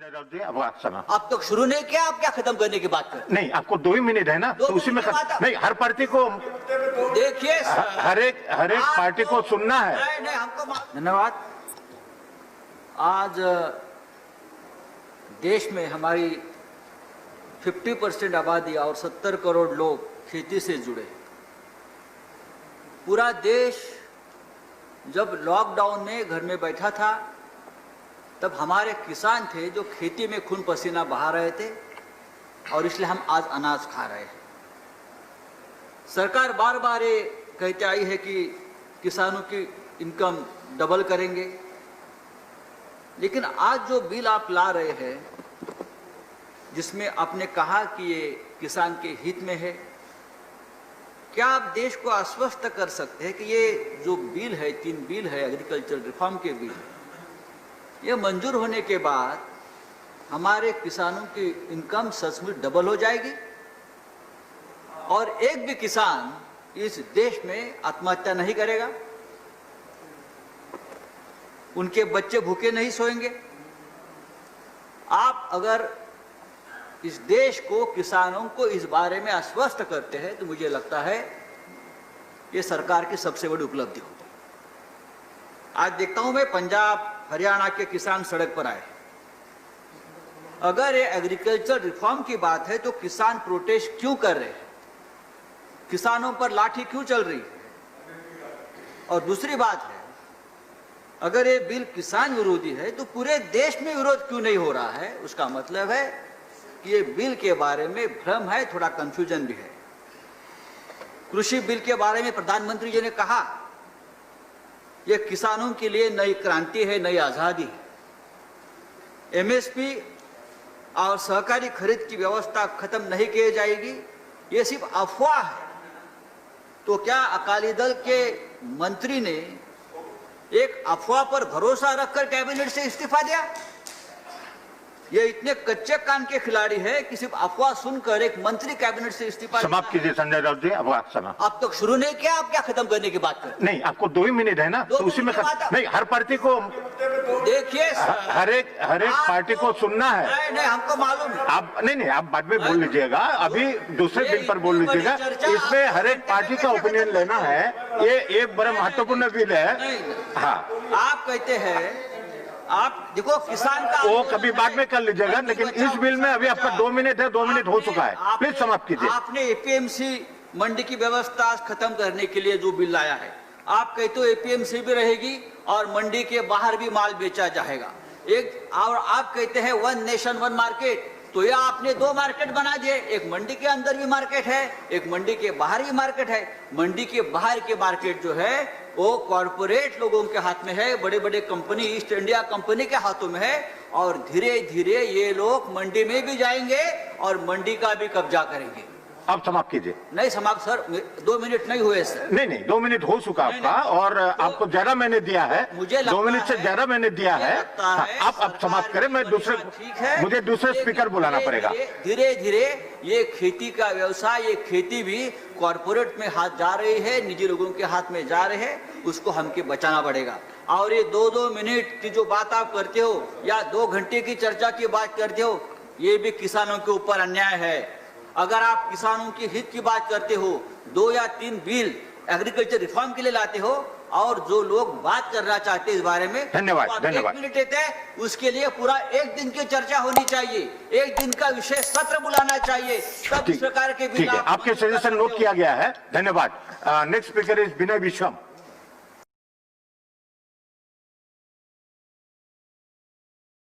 संजय राउत जी, अब आप समय आप तो शुरू नहीं किया, आप क्या खत्म करने की बात करते नहीं, आपको 2 ही मिनट है ना, तो उसी में नहीं, हर पार्टी को देखिए हर एक पार्टी को सुनना है। नहीं हमको धन्यवाद। आज देश में हमारी 50% आबादी और 70 करोड़ लोग खेती से जुड़े। पूरा देश जब लॉकडाउन में घर में बैठा था तब हमारे किसान थे जो खेती में खून पसीना बहा रहे थे और इसलिए हम आज अनाज खा रहे हैं। सरकार बार बार ये कहते आई है कि किसानों की इनकम डबल करेंगे, लेकिन आज जो बिल आप ला रहे हैं जिसमें आपने कहा कि ये किसान के हित में है, क्या आप देश को आश्वस्त कर सकते हैं कि ये जो बिल है, 3 बिल है एग्रीकल्चर रिफॉर्म के बिल, ये मंजूर होने के बाद हमारे किसानों की इनकम सचमुच डबल हो जाएगी और एक भी किसान इस देश में आत्महत्या नहीं करेगा, उनके बच्चे भूखे नहीं सोएंगे? आप अगर इस देश को, किसानों को इस बारे में आश्वस्त करते हैं तो मुझे लगता है ये सरकार की सबसे बड़ी उपलब्धि होगी। आज देखता हूं मैं पंजाब हरियाणा के किसान सड़क पर आए। अगर ये एग्रीकल्चर रिफॉर्म की बात है तो किसान प्रोटेस्ट क्यों कर रहे हैं, किसानों पर लाठी क्यों चल रही है? और दूसरी बात है, अगर ये बिल किसान विरोधी है तो पूरे देश में विरोध क्यों नहीं हो रहा है? उसका मतलब है कि ये बिल के बारे में भ्रम है, थोड़ा कंफ्यूजन भी है। कृषि बिल के बारे में प्रधानमंत्री जी ने कहा ये किसानों के लिए नई क्रांति है, नई आजादी है। एमएसपी और सहकारी खरीद की व्यवस्था खत्म नहीं की जाएगी, ये सिर्फ अफवाह है। तो क्या अकाली दल के मंत्री ने एक अफवाह पर भरोसा रखकर कैबिनेट से इस्तीफा दिया? ये इतने कच्चे कान के खिलाड़ी है कि सिर्फ अफवाह सुनकर एक मंत्री कैबिनेट से इस्तीफा। समाप्त कीजिए संजय राउत जी, अब आप समय आप तो शुरू नहीं किया, आप क्या खत्म करने की बात करते? नहीं, आपको 2 ही मिनट है ना, तो उसी में नहीं, हर पार्टी को देखिए हर एक पार्टी को सुनना है। नहीं हमको मालूम है। आप नहीं, आप बाद में बोल लीजिएगा, अभी दूसरे बिल पर बोल लीजिएगा। इसमें हर एक पार्टी का ओपिनियन लेना है, ये एक बड़ा महत्वपूर्ण बिल है। हाँ, आप कहते हैं, आप देखो किसान का वो कभी बाद में कर लीजिएगा, लेकिन इस बिल में अभी आपका 2 मिनट है, 2 मिनट हो चुका है, प्लीज समाप्त कीजिए। आपने एपीएमसी मंडी की व्यवस्था खत्म करने के लिए जो बिल लाया है, आप कहते हो एपीएमसी भी रहेगी और मंडी के बाहर भी माल बेचा जाएगा एक, और आप कहते हैं 1 नेशन 1 मार्केट। तो ये आपने 2 मार्केट बना दिए, एक मंडी के अंदर भी मार्केट है, एक मंडी के बाहर भी मार्केट है। मंडी के बाहर के मार्केट जो है वो कॉर्पोरेट लोगों के हाथ में है, बड़े बड़े कंपनी, ईस्ट इंडिया कंपनी के हाथों में है, और धीरे धीरे ये लोग मंडी में भी जाएंगे और मंडी का भी कब्जा करेंगे। आप समाप्त कीजिए। नहीं समाप्त सर, 2 मिनट नहीं हुए सर। नहीं, 2 मिनट हो चुका आपका, और आपको ज्यादा मैंने दिया है, मुझे 2 मिनट से ज्यादा मैंने दिया है। आप समाप्त करें, मैं मुझे दूसरे स्पीकर बुलाना पड़ेगा। धीरे धीरे ये खेती का व्यवसाय, ये खेती भी कॉर्पोरेट में हाथ जा रही है, निजी लोगों के हाथ में जा रहे हैं, उसको हमके बचाना पड़ेगा। और ये 2-2 मिनट की जो बात आप करते हो या 2 घंटे की चर्चा की बात करते हो, ये भी किसानों के ऊपर अन्याय है। अगर आप किसानों के हित की बात करते हो, 2 या 3 बिल एग्रीकल्चर रिफॉर्म के लिए लाते हो, और जो लोग बात करना चाहते हैं इस बारे में, धन्यवाद, तो धन्यवाद। 1 मिनट देते हैं, उसके लिए पूरा 1 दिन की चर्चा होनी चाहिए, 1 दिन का विशेष सत्र बुलाना चाहिए, तब इस प्रकार के ठीक है, आपके सजेशन नोट किया गया है, धन्यवाद। Next speaker is Vinay Viswam.